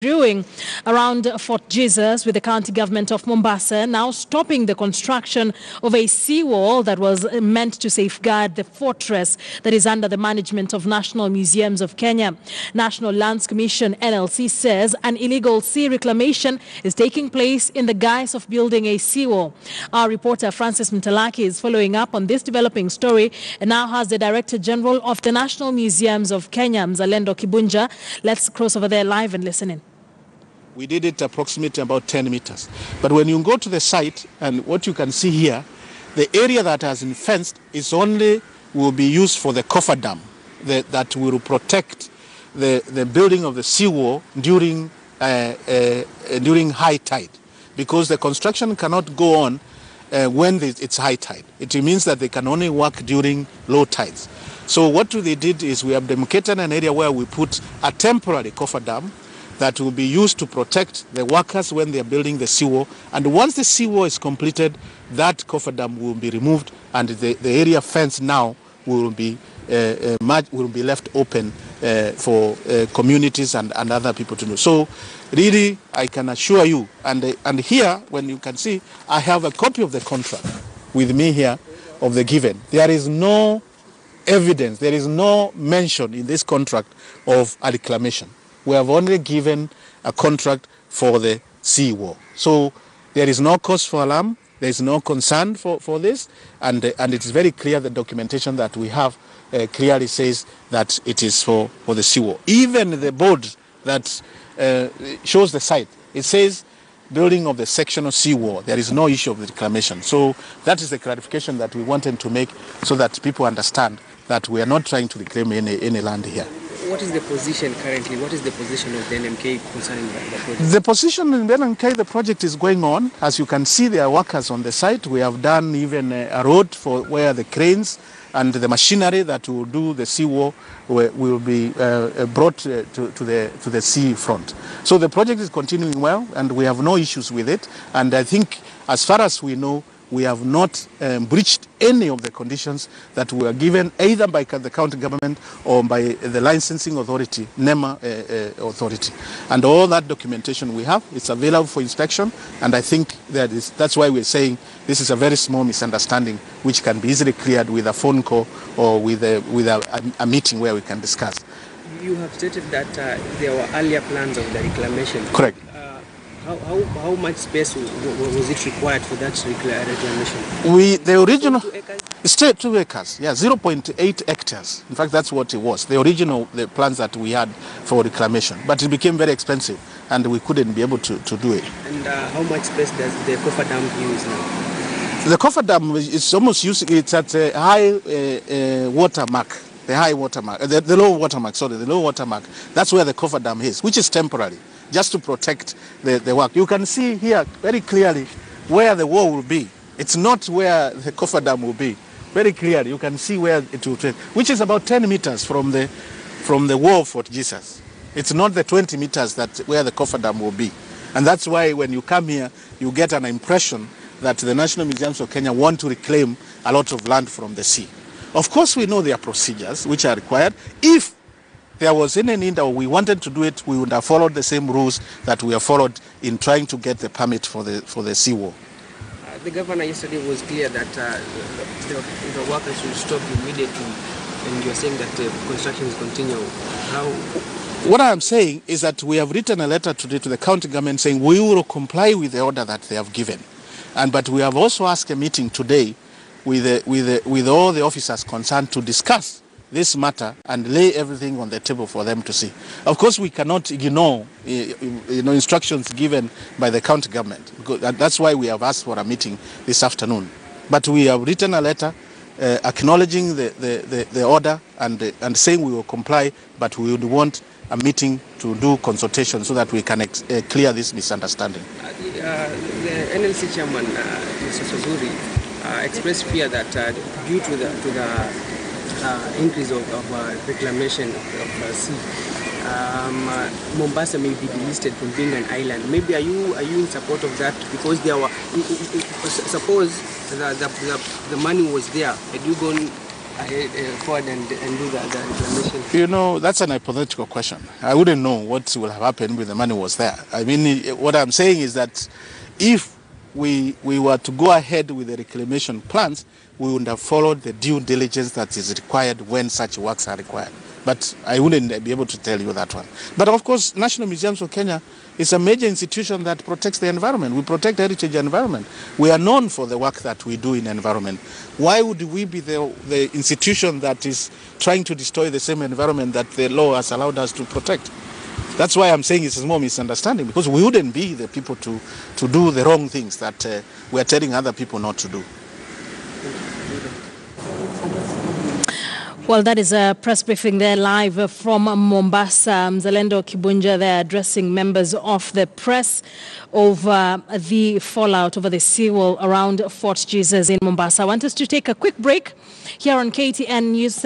brewing around Fort Jesus, with the county government of Mombasa now stopping the construction of a seawall that was meant to safeguard the fortress that is under the management of National Museums of Kenya. National Lands Commission (NLC) says an illegal sea reclamation is taking place in the guise of building a seawall. Our reporter Francis Mtalaki is following up on this developing story and now has the Director General of the National Museums of Kenya, Mzalendo Kibunja. Let's cross over there live and listen in. We did it approximately about 10 meters. But when you go to the site, and what you can see here, the area that has been fenced will be used for the coffer dam that will protect the building of the seawall during high tide, because the construction cannot go on when it's high tide. It means that they can only work during low tides. So what they did is we have demarcated an area where we put a temporary coffer dam that will be used to protect the workers when they are building the seawall. And once the seawall is completed, that coffer dam will be removed, and the area fence now will be left open for communities and other people to know. So really, I can assure you, and here, when you can see, I have a copy of the contract with me here of the given. There is no evidence, there is no mention in this contract of a reclamation. We have only given a contract for the seawall. So there is no cause for alarm, there is no concern for this, and it's very clear the documentation that we have clearly says that it is for the seawall. Even the board that shows the site, it says building of the sectional seawall. There is no issue of the reclamation. So that is the clarification that we wanted to make, so that people understand that we are not trying to reclaim any land here. What is the position currently? What is the position of the NMK concerning the project? The position in the NMK, the project is going on. As you can see, there are workers on the site. We have done even a road for where the cranes and the machinery that will do the seawall will be brought to the sea front. So the project is continuing well, and we have no issues with it. And I think, as far as we know, we have not breached any of the conditions that were given either by the county government or by the licensing authority, NEMA authority. And all that documentation we have, it's available for inspection, and I think that's why we're saying this is a very small misunderstanding which can be easily cleared with a phone call or with a meeting where we can discuss. You have stated that there were earlier plans of the reclamation. Correct. How much space was it required for that reclamation? The original, 2 acres? It's 2 acres, yeah, 0.8 hectares. In fact, that's what it was. The plans that we had for reclamation, but it became very expensive, and we couldn't be able to do it. And how much space does the coffer dam use now? The coffer dam is almost using it's at a high water mark. The high water mark, the low water mark. Sorry, the low water mark. That's where the coffer dam is, which is temporary, just to protect the work. You can see here very clearly where the wall will be. It's not where the coffer dam will be. Very clearly, you can see where it will be, which is about 10 meters from the wall of Fort Jesus. It's not the 20 meters where the coffer dam will be. And that's why when you come here, you get an impression that the National Museums of Kenya want to reclaim a lot of land from the sea. Of course, we know there are procedures which are required. If there was any need or we wanted to do it, we would have followed the same rules that we have followed in trying to get the permit for the seawall. The governor yesterday was clear that the workers should stop immediately, and you're saying that the construction is continuing. What I am saying is that we have written a letter today to the county government saying we will comply with the order that they have given, but we have also asked a meeting today with all the officers concerned to discuss this matter and lay everything on the table for them to see. Of course, we cannot ignore instructions given by the county government. That's why we have asked for a meeting this afternoon. But we have written a letter acknowledging the order and saying we will comply, but we would want a meeting to do consultation so that we can clear this misunderstanding. The NLC chairman, Mr. Suzuri, expressed fear that due to the increase of reclamation of sea, Mombasa may be delisted from being an island. Maybe are you in support of that? Because suppose the money was there, had you gone forward and do the reclamation? You know, that's an hypothetical question. I wouldn't know what will have happened when the money was there. I mean, what I'm saying is that if we were to go ahead with the reclamation plans, we would have followed the due diligence that is required when such works are required. But I wouldn't be able to tell you that one. But of course, National Museums of Kenya is a major institution that protects the environment. We protect heritage environment. We are known for the work that we do in environment. Why would we be the institution that is trying to destroy the same environment that the law has allowed us to protect? That's why I'm saying it's a small misunderstanding, because we wouldn't be the people to do the wrong things that we are telling other people not to do. Well, that is a press briefing there live from Mombasa. Mzalendo Kibunja there addressing members of the press over the fallout over the seawall around Fort Jesus in Mombasa. I want us to take a quick break here on KTN News.